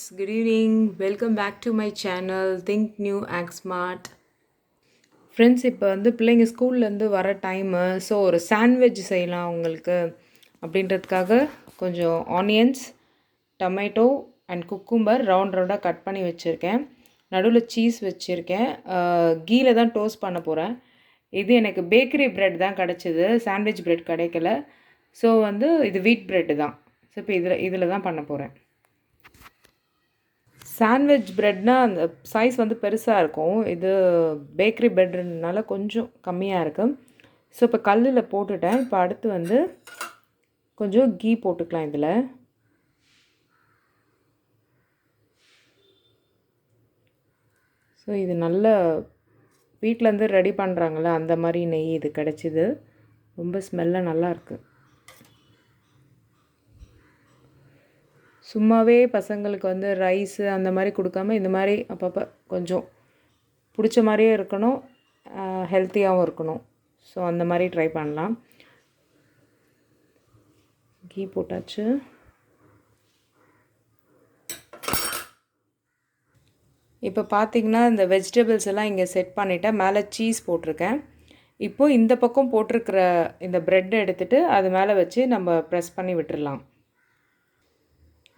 good evening. Welcome back to my channel Think New Act Smart. Friends, இப்போ வந்து பிள்ளைங்க ஸ்கூல்லேருந்து வர டைமு. ஸோ ஒரு சாண்ட்விச் செய்யலாம் அவங்களுக்கு அப்படின்றதுக்காக கொஞ்சம் ஆனியன்ஸ், டொமேட்டோ அண்ட் குக்கும்பர் ரவுண்டாக கட் பண்ணி வச்சுருக்கேன். நடுவில் சீஸ் வச்சுருக்கேன். கீயில் தான் டோஸ்ட் பண்ண போகிறேன். இது எனக்கு பேக்கரி ப்ரெட் தான் கிடச்சிது, சாண்ட்விச் ப்ரெட் கிடைக்கல. ஸோ வந்து இது வீட் ப்ரெட்டு தான். ஸோ இப்போ இதில் தான் பண்ண போகிறேன். சாண்ட்விச் ப்ரெட்னால் அந்த சைஸ் வந்து பெருசாக இருக்கும். இது பேக்கரி ப்ரெட்னால கொஞ்சம் கம்மியாக இருக்குது. ஸோ இப்போ கல்லில் போட்டுட்டேன். இப்போ அடுத்து வந்து கொஞ்சம் கீ போட்டுக்கலாம் இதில். ஸோ இது நல்ல வீட்டிலேருந்து ரெடி பண்ணுறாங்கள அந்த மாதிரி நெய் இது கிடச்சிது. ரொம்ப ஸ்மெல்லாக நல்லாயிருக்கு. சும்மாவே பசங்களுக்கு வந்து ரைஸு அந்த மாதிரி கொடுக்காம இந்த மாதிரி அப்பப்போ கொஞ்சம் பிடிச்ச மாதிரியே இருக்கணும், ஹெல்த்தியாகவும் இருக்கணும். ஸோ அந்த மாதிரி ட்ரை பண்ணலாம். கீ போட்டாச்சு. இப்போ பார்த்திங்கன்னா இந்த வெஜிடபிள்ஸ் எல்லாம் இங்கே செட் பண்ணிவிட்டேன். மேலே சீஸ் போட்டிருக்கேன். இப்போது இந்த பக்கம் போட்டிருக்கிற இந்த ப்ரெட் எடுத்துகிட்டு அது மேலே வச்சு நம்ம ப்ரெஸ் பண்ணி விட்டுடலாம்.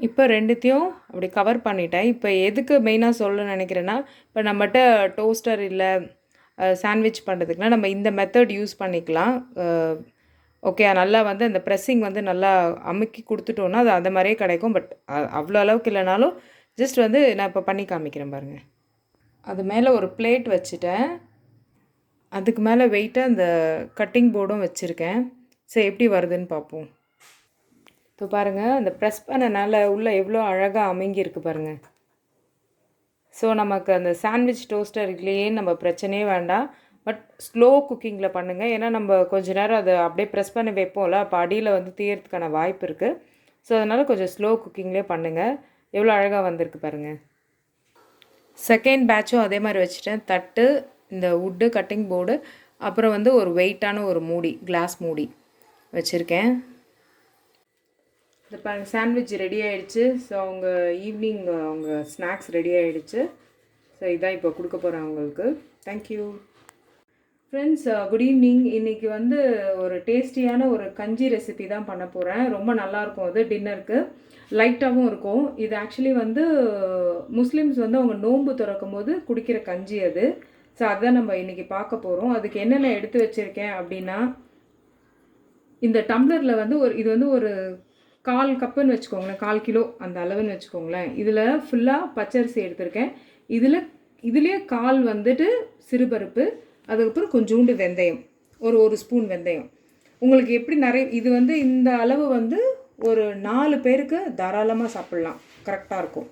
இப்போ ரெண்டுத்தையும் அப்படி கவர் பண்ணிட்டேன். இப்போ எதுக்கு மெயினாக சொல்ல நினைக்கிறேன்னா, இப்போ நம்மகிட்ட டோஸ்டர் இல்லை சாண்ட்விச் பண்ணுறதுக்குனா நம்ம இந்த மெத்தட் யூஸ் பண்ணிக்கலாம். ஓகே, நல்லா வந்து அந்த ப்ரெஸ்ஸிங் வந்து நல்லா அமுக்கி கொடுத்துட்டோன்னா அது அந்த மாதிரியே கிடைக்கும். பட் அவ்வளோ அளவுக்கு இல்லைனாலும் ஜஸ்ட் வந்து நான் இப்போ பண்ணி காமிக்கிறேன் பாருங்கள். அது மேலே ஒரு பிளேட் வச்சுட்டேன். அதுக்கு மேலே வெயிட்டாக அந்த கட்டிங் போர்டும் வச்சுருக்கேன். சரி, எப்படி வருதுன்னு பார்ப்போம். இப்போ பாருங்கள், அந்த ப்ரெஸ் பண்ணனால உள்ளே எவ்வளோ அழகாக அமைங்கியிருக்கு பாருங்கள். ஸோ நமக்கு அந்த சாண்ட்விச் டோஸ்டர் இல்லையே நம்ம பிரச்சனையே வேண்டாம். பட் ஸ்லோ குக்கிங்கில் பண்ணுங்கள். ஏன்னா நம்ம கொஞ்ச நேரம் அதை அப்படியே ப்ரெஸ் பண்ணி வைப்போம்ல, அப்போ அடியில் வந்து தீயறதுக்கான வாய்ப்பு இருக்குது. ஸோ அதனால் கொஞ்சம் ஸ்லோ குக்கிங்லேயே பண்ணுங்கள். எவ்வளோ அழகாக வந்திருக்கு பாருங்கள். செகண்ட் பேட்சும் அதே மாதிரி வச்சுட்டேன். தட்டு, இந்த வுட்டு கட்டிங் போர்டு, அப்புறம் வந்து ஒரு வெயிட்டான ஒரு மூடி, கிளாஸ் மூடி வச்சுருக்கேன். இப்போ சாண்ட்விச் ரெடி ஆகிடுச்சு. ஸோ அவங்க ஈவினிங் அவங்க ஸ்நாக்ஸ் ரெடி ஆகிடுச்சு. ஸோ இதான் இப்போ கொடுக்க போகிறேன் அவங்களுக்கு. Thank you friends. Good evening. இன்றைக்கி வந்து ஒரு டேஸ்டியான ஒரு கஞ்சி ரெசிபி தான் பண்ண போகிறேன். ரொம்ப நல்லாயிருக்கும். அது டின்னருக்கு லைட்டாகவும் இருக்கும். இது ஆக்சுவலி வந்து முஸ்லீம்ஸ் வந்து அவங்க நோன்பு திறக்கும் போது குடிக்கிற கஞ்சி அது. ஸோ அதுதான் நம்ம இன்றைக்கி பார்க்க போகிறோம். அதுக்கு என்னென்ன எடுத்து வச்சுருக்கேன் அப்படின்னா, இந்த டம்ளரில் வந்து இது வந்து ஒரு 1/4 கப்புன்னு வச்சுக்கோங்களேன், 1/4 கிலோ அந்த அளவுன்னு வச்சுக்கோங்களேன். இதில் ஃபுல்லாக பச்சரிசி எடுத்திருக்கேன். இதுலேயே 1/4 வந்துட்டு சிறுபருப்பு, அதுக்கப்புறம் கொஞ்சோண்டு வெந்தயம், ஒரு ஸ்பூன் வெந்தயம். உங்களுக்கு எப்படி இது வந்து இந்த அளவு வந்து ஒரு 4 பேருக்கு தாராளமாக சாப்பிட்லாம், கரெக்டாக இருக்கும்.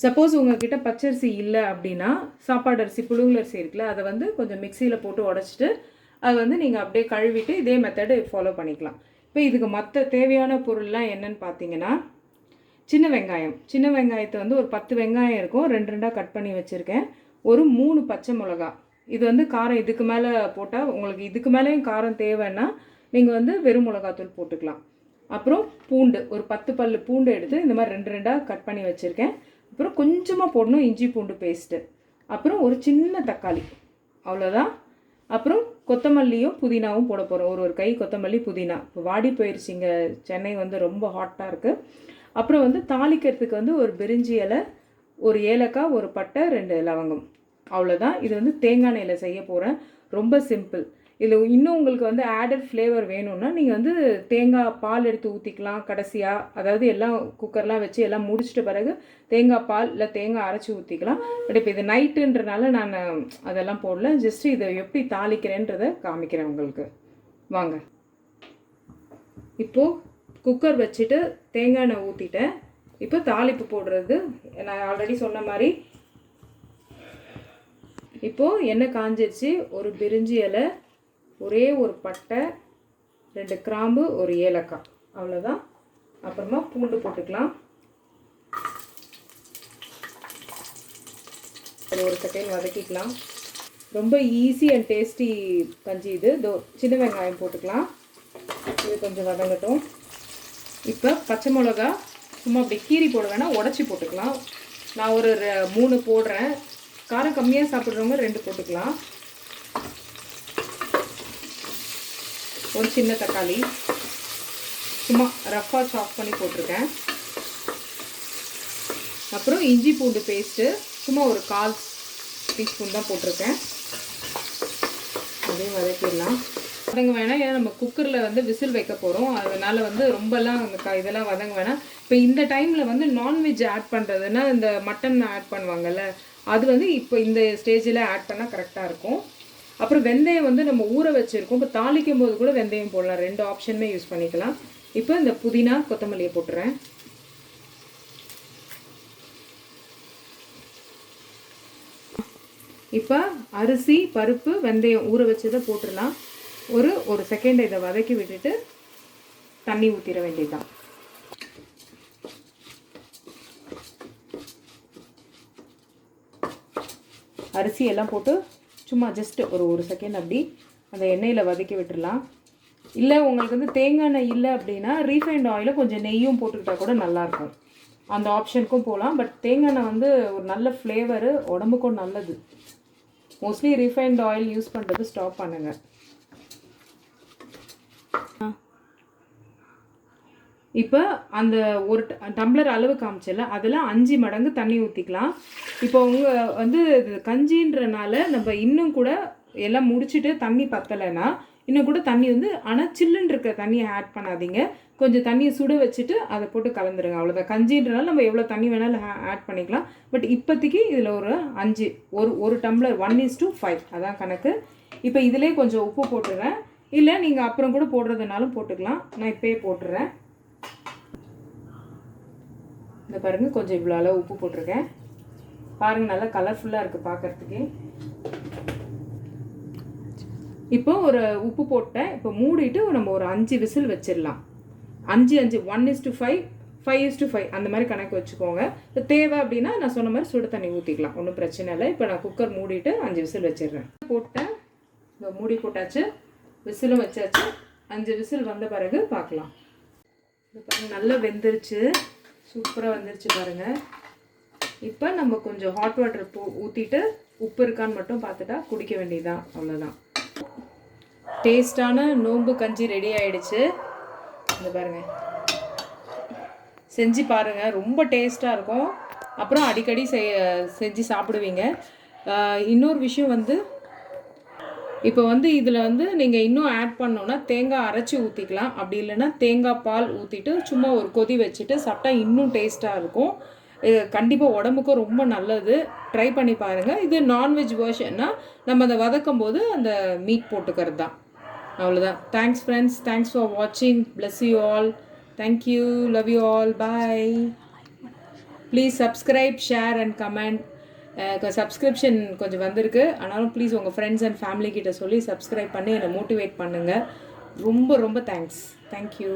சப்போஸ் உங்கள்கிட்ட பச்சரிசி இல்லை அப்படின்னா சாப்பாடு அரிசி, புழுங்கலரிசி இருக்குல்ல, அதை வந்து கொஞ்சம் மிக்சியில் போட்டு உடச்சிட்டு அதை வந்து நீங்கள் அப்படியே கழுவிட்டு இதே மெத்தடு ஃபாலோ பண்ணிக்கலாம். இப்போ இதுக்கு மற்ற தேவையான பொருள்லாம் என்னென்னு பார்த்தீங்கன்னா, சின்ன வெங்காயத்தை வந்து ஒரு 10 வெங்காயம் இருக்கும், 2 கட் பண்ணி வச்சுருக்கேன். ஒரு 3 பச்சை மிளகா. இது வந்து காரம் இதுக்கு மேலே போட்டால், உங்களுக்கு இதுக்கு மேலேயும் காரம் தேவைன்னா நீங்கள் வந்து வெறும் மிளகாத்தூள் போட்டுக்கலாம். அப்புறம் பூண்டு, ஒரு 10 பல் பூண்டு எடுத்து இந்த மாதிரி 2 கட் பண்ணி வச்சுருக்கேன். அப்புறம் கொஞ்சமாக போடணும் இஞ்சி பூண்டு பேஸ்ட்டு. அப்புறம் ஒரு சின்ன தக்காளி, அவ்வளோதான். அப்புறம் கொத்தமல்லியும் புதினாவும் போட போகிறோம். ஒரு கை கொத்தமல்லி, புதினா. இப்போ வாடி போயிடுச்சிங்க, சென்னை வந்து ரொம்ப ஹாட்டாக இருக்குது. அப்புறம் வந்து தாளிக்கிறதுக்கு வந்து ஒரு பிரிஞ்சி இலை, ஒரு ஏலக்காய், ஒரு பட்டை, 2 லவங்கம், அவ்வளோதான். இது வந்து தேங்காய் எண்ணெயில் செய்ய போகிறேன். ரொம்ப சிம்பிள். இதில் இன்னும் உங்களுக்கு வந்து ஆடட் ஃப்ளேவர் வேணும்னா நீங்கள் வந்து தேங்காய் பால் எடுத்து ஊற்றிக்கலாம் கடைசியாக. அதாவது எல்லாம் குக்கர்லாம் வச்சு எல்லாம் முடிச்சிட்ட பிறகு தேங்காய் பால் இல்லை தேங்காய் அரைச்சி ஊற்றிக்கலாம். பட் இப்போ இது நைட்டுன்றனால நான் அதெல்லாம் போடல. ஜஸ்ட்டு இதை எப்படி தாளிக்கிறேன்றதை காமிக்கிறேன் உங்களுக்கு, வாங்க. இப்போது குக்கர் வச்சுட்டு தேங்காய் எண்ணெய் ஊற்றிட்டேன். இப்போ தாளிப்பு போடுறது நான் ஆல்ரெடி சொன்ன மாதிரி. இப்போது எண்ணெய் காஞ்சிருச்சு. ஒரு பிரிஞ்சி இலை, ஒரே ஒரு பட்டை, 2 கிராம்பு, ஒரு ஏலக்காய், அவ்வளோதான். அப்புறமா பூண்டு போட்டுக்கலாம். அது ஒரு செகண்ட் வதக்கிக்கலாம். ரொம்ப ஈஸி அண்ட் டேஸ்டி கஞ்சி இது. சின்ன வெங்காயம் போட்டுக்கலாம். இது கொஞ்சம் வதங்கட்டும். இப்போ பச்சை மிளகா சும்மா அப்படி கீரி போட வேணால், உடச்சி போட்டுக்கலாம். நான் ஒரு 3 போடுறேன். காரம் கம்மியாக சாப்பிட்றவங்க 2 போட்டுக்கலாம். ஒரு சின்ன தக்காளி சும்மா ரஃப்பாக சாப் பண்ணி போட்டிருக்கேன். அப்புறம் இஞ்சி பூண்டு பேஸ்ட்டு சும்மா ஒரு 1/4 டீஸ்பூன் தான் போட்டிருக்கேன். அதையும் வதக்கிடலாம். வதங்க வேணாம், ஏன்னா நம்ம குக்கரில் வந்து விசில் வைக்க போகிறோம். அதனால் வந்து ரொம்பலாம் அந்த இதெல்லாம் வதங்க வேணாம். இப்போ இந்த டைமில் வந்து நான்வெஜ் ஆட் பண்ணுறதுன்னா இந்த மட்டன் ஆட் பண்ணுவாங்கல்ல, அது வந்து இப்போ இந்த ஸ்டேஜில் ஆட் பண்ணால் கரெக்டாக இருக்கும். அப்புறம் வெந்தயம் வந்து நம்ம ஊற வச்சுருக்கோம். இப்போ தாளிக்கும் போது கூட வெந்தயம் போடலாம். 2 ஆப்ஷனுமே யூஸ் பண்ணிக்கலாம். இப்போ இந்த புதினா கொத்தமல்லியை போட்டுறேன். இப்போ அரிசி பருப்பு வெந்தயம் ஊற வச்சதை போட்டுடலாம். ஒரு செகண்ட் இதை வதக்கி விட்டுட்டு தண்ணி ஊற்றிட வேண்டியதுதான். அரிசி எல்லாம் போட்டு சும்மா ஜஸ்ட் ஒரு செகண்ட் அப்படி அந்த எண்ணெயில் வதக்கி விட்டுடலாம். இல்லை உங்களுக்கு வந்து தேங்காய் எண்ணெய் இல்லை அப்படின்னா ரீஃபைண்ட் ஆயிலில் கொஞ்சம் நெய்யும் போட்டுக்கிட்டால் கூட நல்லாயிருக்கும். அந்த ஆப்ஷனுக்கும் போகலாம். பட் தேங்காய் எண்ணெய் வந்து ஒரு நல்ல ஃப்ளேவரு, உடம்புக்கும் நல்லது. மோஸ்ட்லி ரீஃபைண்ட் ஆயில் யூஸ் பண்ணுறது ஸ்டாப் பண்ணுங்கள். இப்போ அந்த ஒரு டம்ளர் அளவு காமிச்சல அதில் 5 மடங்கு தண்ணி ஊற்றிக்கலாம். இப்போ உங்கள் வந்து கஞ்சின்றனால நம்ம இன்னும் கூட எல்லாம் முடிச்சுட்டு தண்ணி பத்தலைன்னா இன்னும் கூட தண்ணி வந்து, ஆனால் சில்லுன்னு இருக்க தண்ணியை ஆட் பண்ணாதீங்க. கொஞ்சம் தண்ணியை சுட வச்சுட்டு அதை போட்டு கலந்துருங்க. அவ்வளோதான். கஞ்சின்றனால நம்ம எவ்வளோ தண்ணி வேணாலும் ஆட் பண்ணிக்கலாம். பட் இப்போதைக்கு இதில் ஒரு 5 ஒரு டம்ளர் 1:5 அதான் கணக்கு. இப்போ இதிலே கொஞ்சம் உப்பு போட்டுறேன். இல்லை நீங்கள் அப்புறம் கூட போடுறதுனாலும் போட்டுக்கலாம். நான் இப்போயே போட்டுறேன். இந்த பாருங்கள், கொஞ்சம் இவ்வளோ அளவு உப்பு போட்டிருக்கேன். பாருங்கள், நல்லா கலர்ஃபுல்லாக இருக்குது பார்க்குறதுக்கு. இப்போ ஒரு உப்பு போட்டேன். இப்போ மூடிட்டு நம்ம ஒரு 5 விசில் வச்சிடலாம். 5 1:5 5:5 அந்த மாதிரி கணக்கு வச்சுக்கோங்க. இப்போ தேவை அப்படின்னா நான் சொன்ன மாதிரி சுடு தண்ணி ஊற்றிக்கலாம், ஒன்றும் பிரச்சனை இல்லை. இப்போ நான் குக்கர் மூடிட்டு 5 விசில் வச்சிடுறேன். போட்டேன், இப்போ மூடி போட்டாச்சு, விசிலும் வச்சாச்சு. 5 விசில் வந்த பிறகு பார்க்கலாம். இப்போ பாருங்கள், நல்லா வெந்துருச்சு, சூப்பராக வந்துருச்சு பாருங்கள். இப்போ நம்ம கொஞ்சம் ஹாட் வாட்டர் ஊற்றிட்டு உப்பு இருக்கான்னு மட்டும் பார்த்துட்டா குடிக்க வேண்டியதுதான், அவ்வளோதான். டேஸ்டான நோம்பு கஞ்சி ரெடி ஆகிடுச்சு. இந்த பாருங்கள், செஞ்சு பாருங்கள், ரொம்ப டேஸ்ட்டாக இருக்கும். அப்புறம் அடிக்கடி செஞ்சு சாப்பிடுவீங்க. இன்னொரு விஷயம் வந்து, இப்போ வந்து இதில் வந்து நீங்கள் இன்னும் ஆட் பண்ணோன்னா தேங்காய் அரைச்சி ஊற்றிக்கலாம். அப்படி இல்லைன்னா தேங்காய் பால் ஊற்றிட்டு சும்மா ஒரு கொதி வச்சுட்டு சாப்பிட்டா இன்னும் டேஸ்ட்டாக இருக்கும். இது கண்டிப்பாக உடம்புக்கும் ரொம்ப நல்லது. ட்ரை பண்ணி பாருங்கள். இது நான்வெஜ் வேர்ஷன்னா நம்ம அதை வதக்கும் போது அந்த மீட் போட்டுக்கிறது தான், அவ்வளோதான். தேங்க்ஸ் ஃப்ரெண்ட்ஸ், தேங்க்ஸ் ஃபார் வாட்சிங். Bless you all. Thank you, love you all, bye. Please subscribe, share and comment. Subscription கொஞ்சம் வந்திருக்கு, ஆனாலும் ப்ளீஸ் உங்கள் ஃப்ரெண்ட்ஸ் அண்ட் ஃபேமிலி கிட்ட சொல்லி சப்ஸ்கிரைப் பண்ணி என்னை மோட்டிவேட் பண்ணுங்கள். ரொம்ப ரொம்ப தேங்க்ஸ். தேங்க்யூ.